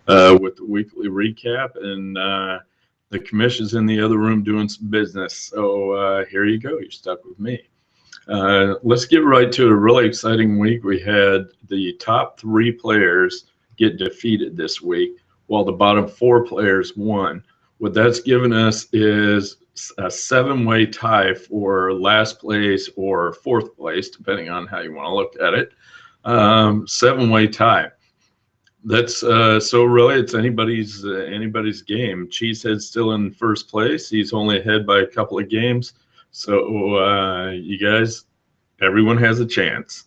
with the weekly recap, and the commission's in the other room doing some business. So here you go. You're stuck with me. Let's get right to a really exciting week. We had the top 3 players get defeated this week, while the bottom 4 players won. What that's given us is a 7-way tie for last place or 4th place, depending on how you want to look at it. 7-way tie. That's so really it's anybody's game. Cheesehead's still in first place. He's only ahead by a couple of games. So you guys, everyone has a chance.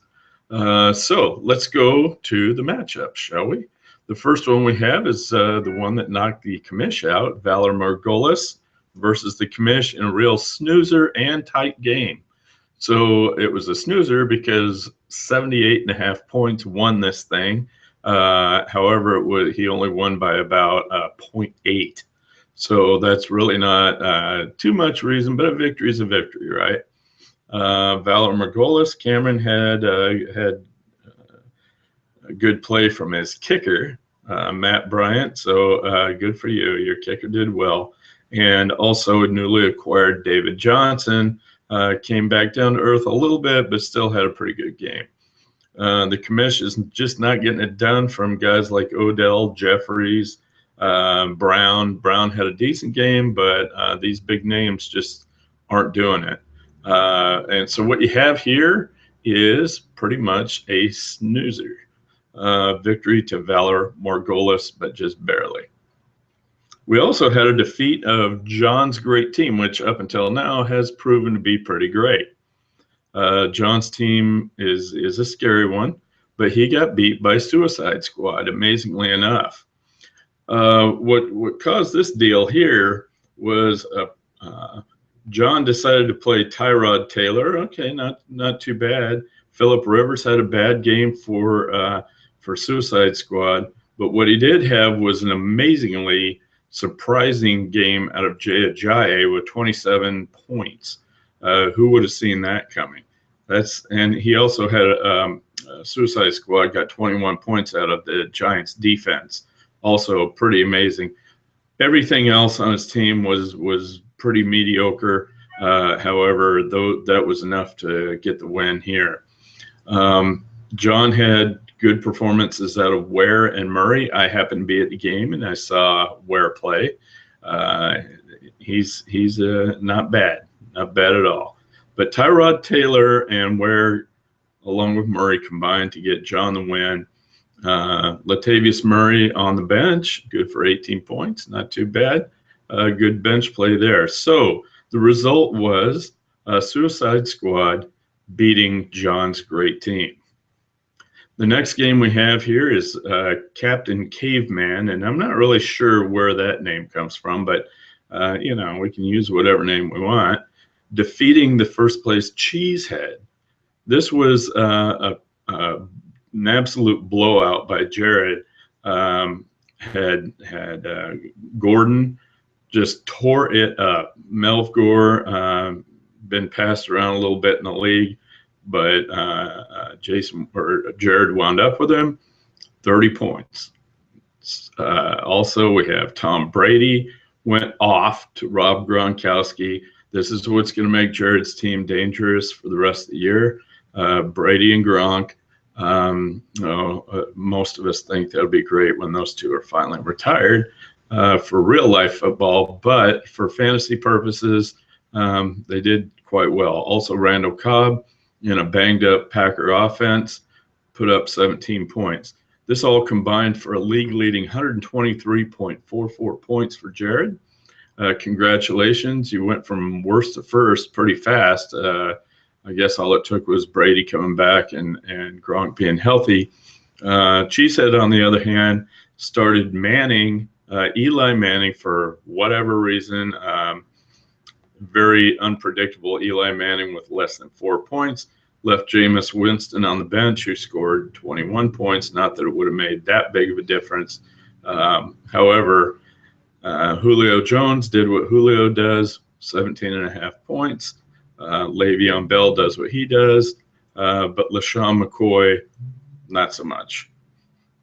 So let's go to the matchup, shall we? The first one we have is the one that knocked the commish out, Valor Margolis versus the commish in a real snoozer and tight game. So it was a snoozer because 78.5 points won this thing. However, he only won by about 0.8. So that's really not too much reason, but a victory is a victory, right? Valor Margolis, Cameron had a good play from his kicker, Matt Bryant. So good for you. Your kicker did well. And also newly acquired David Johnson came back down to earth a little bit, but still had a pretty good game. The commish is just not getting it done from guys like Odell, Jeffries, Brown. Brown had a decent game, but these big names just aren't doing it. And so what you have here is pretty much a snoozer. Victory to Valor Margolis, but just barely. We also had a defeat of John's great team, which up until now has proven to be pretty great. John's team is a scary one, but he got beat by Suicide Squad, amazingly enough. What caused this deal here was John decided to play Tyrod Taylor. Okay, not too bad. Philip Rivers had a bad game for Suicide Squad, but what he did have was an amazingly surprising game out of Jay Ajayi with 27 points. Who would have seen that coming? And he also had Suicide Squad got 21 points out of the Giants defense. Also pretty amazing. Everything else on his team was pretty mediocre. However, though that was enough to get the win here. John had good performances out of Ware and Murray. I happened to be at the game and I saw Ware play. He's not bad at all. But Tyrod Taylor and Ware, along with Murray, combined to get John the win. Latavius Murray on the bench, good for 18 points, not too bad. Good bench play there. So the result was Suicide Squad beating John's great team. The next game we have here is Captain Caveman, and I'm not really sure where that name comes from, but we can use whatever name we want. Defeating the first place Cheesehead. This was an absolute blowout by Jared. Had Gordon just tore it up. Melv Gore been passed around a little bit in the league, but Jared wound up with him, 30 points. Also, we have Tom Brady went off to Rob Gronkowski. This is what's going to make Jared's team dangerous for the rest of the year. Brady and Gronk. Most of us think that'll be great when those two are finally retired for real life football, but for fantasy purposes, they did quite well. Also, Randall Cobb in a banged up Packer offense put up 17 points. This all combined for a league leading 123.44 points for Jared. Congratulations. You went from worst to first pretty fast. I guess all it took was Brady coming back and Gronk being healthy. Cheesehead, on the other hand, started Eli Manning for whatever reason. Very unpredictable Eli Manning with less than 4 points. Left Jameis Winston on the bench, who scored 21 points. Not that it would have made that big of a difference. However, Julio Jones did what Julio does, 17.5 points. Le'Veon Bell does what he does, but LaShawn McCoy, not so much.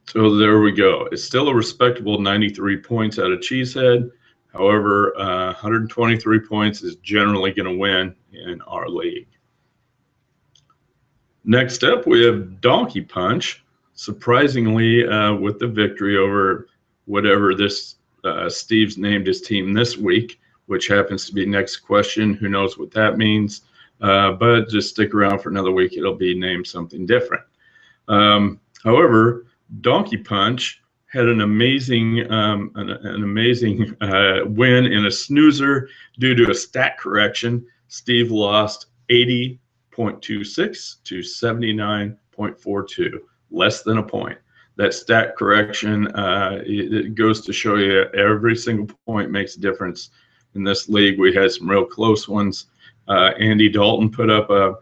So there we go. It's still a respectable 93 points out of Cheesehead. However, 123 points is generally going to win in our league. Next up, we have Donkey Punch. Surprisingly, with the victory over whatever this Steve's named his team this week, which happens to be next question. Who knows what that means? But just stick around for another week. It'll be named something different. However, Donkey Punch had an amazing win in a snoozer due to a stat correction. Steve lost 80.26 to 79.42, less than a point. That stat correction, it goes to show you every single point makes a difference in this league. We had some real close ones. Andy Dalton put up a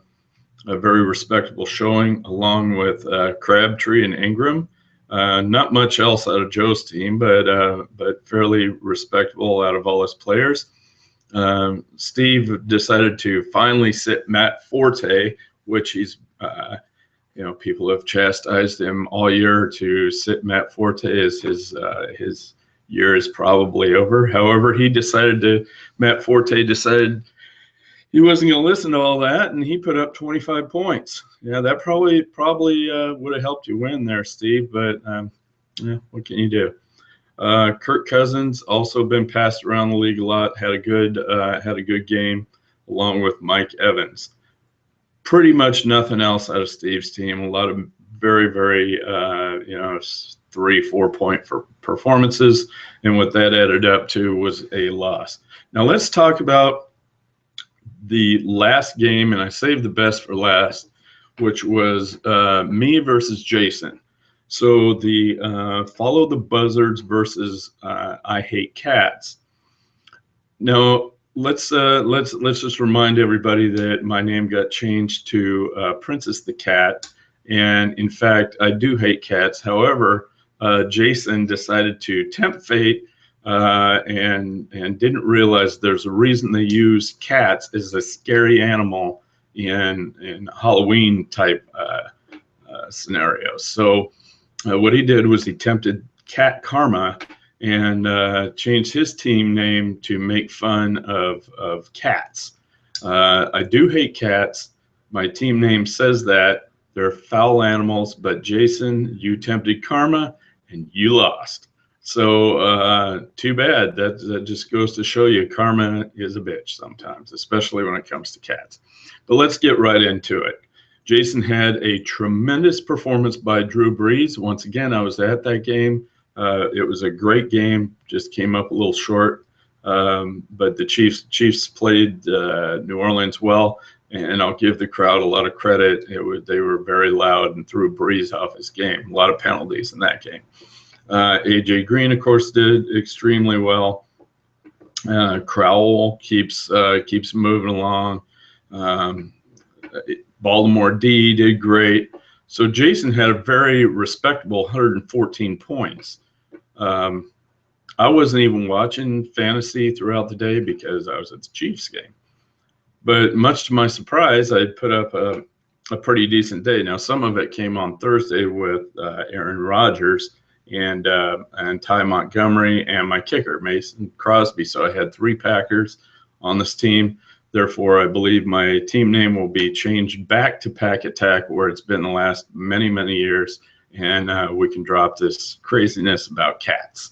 very respectable showing, along with Crabtree and Ingram. Not much else out of Joe's team, but fairly respectable out of all his players. Steve decided to finally sit Matt Forte, which he's, people have chastised him all year to sit Matt Forte as his year is probably over. However, Matt Forte decided he wasn't going to listen to all that, and he put up 25 points. Yeah, that probably would have helped you win there, Steve. But what can you do? Kirk Cousins also been passed around the league a lot. Had a good game, along with Mike Evans. Pretty much nothing else out of Steve's team. A lot of very 3-4 point for performances, and what that added up to was a loss. Now let's talk about the last game, and I saved the best for last, which was me versus Jason. So the Follow the Buzzards versus I Hate Cats. Now let's just remind everybody that my name got changed to Princess the Cat, and in fact I do hate cats. However, Jason decided to tempt fate and didn't realize there's a reason they use cats as a scary animal in Halloween type scenarios. So what he did was he tempted Cat Karma and changed his team name to make fun of cats. I do hate cats. My team name says that. They're foul animals, but Jason, you tempted Karma and you lost. So too bad. That just goes to show you karma is a bitch sometimes, especially when it comes to cats. But let's get right into it. Jason had a tremendous performance by Drew Brees. Once again, I was at that game. It was a great game. Just came up a little short. But the Chiefs played New Orleans well, and I'll give the crowd a lot of credit. They were very loud and threw Brees off his game. A lot of penalties in that game. AJ Green, of course, did extremely well. Crowell keeps moving along. Baltimore D did great. So Jason had a very respectable 114 points. I wasn't even watching fantasy throughout the day because I was at the Chiefs game. But much to my surprise, I put up a pretty decent day. Now, some of it came on Thursday with Aaron Rodgers and Ty Montgomery and my kicker, Mason Crosby. So I had 3 Packers on this team. Therefore, I believe my team name will be changed back to Pack Attack, where it's been the last many, many years, and we can drop this craziness about cats.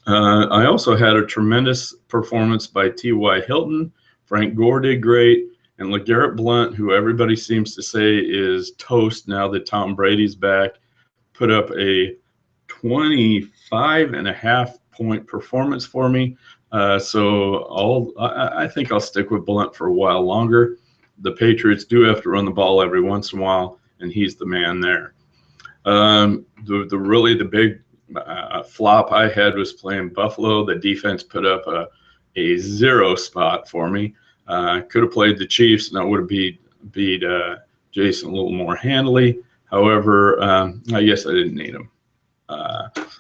I also had a tremendous performance by T.Y. Hilton. Frank Gore did great, and LeGarrette Blount, who everybody seems to say is toast now that Tom Brady's back, put up a 25.5 point performance for me. So I think I'll stick with Blount for a while longer. The Patriots do have to run the ball every once in a while, and he's the man there. The big flop I had was playing Buffalo. The defense put up a 0 spot for me. Could have played the Chiefs, and I would have beat Jason a little more handily. However, I guess I didn't need him.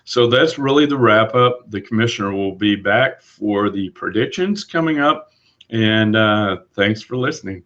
So that's really the wrap up. The commissioner will be back for the predictions coming up, and thanks for listening.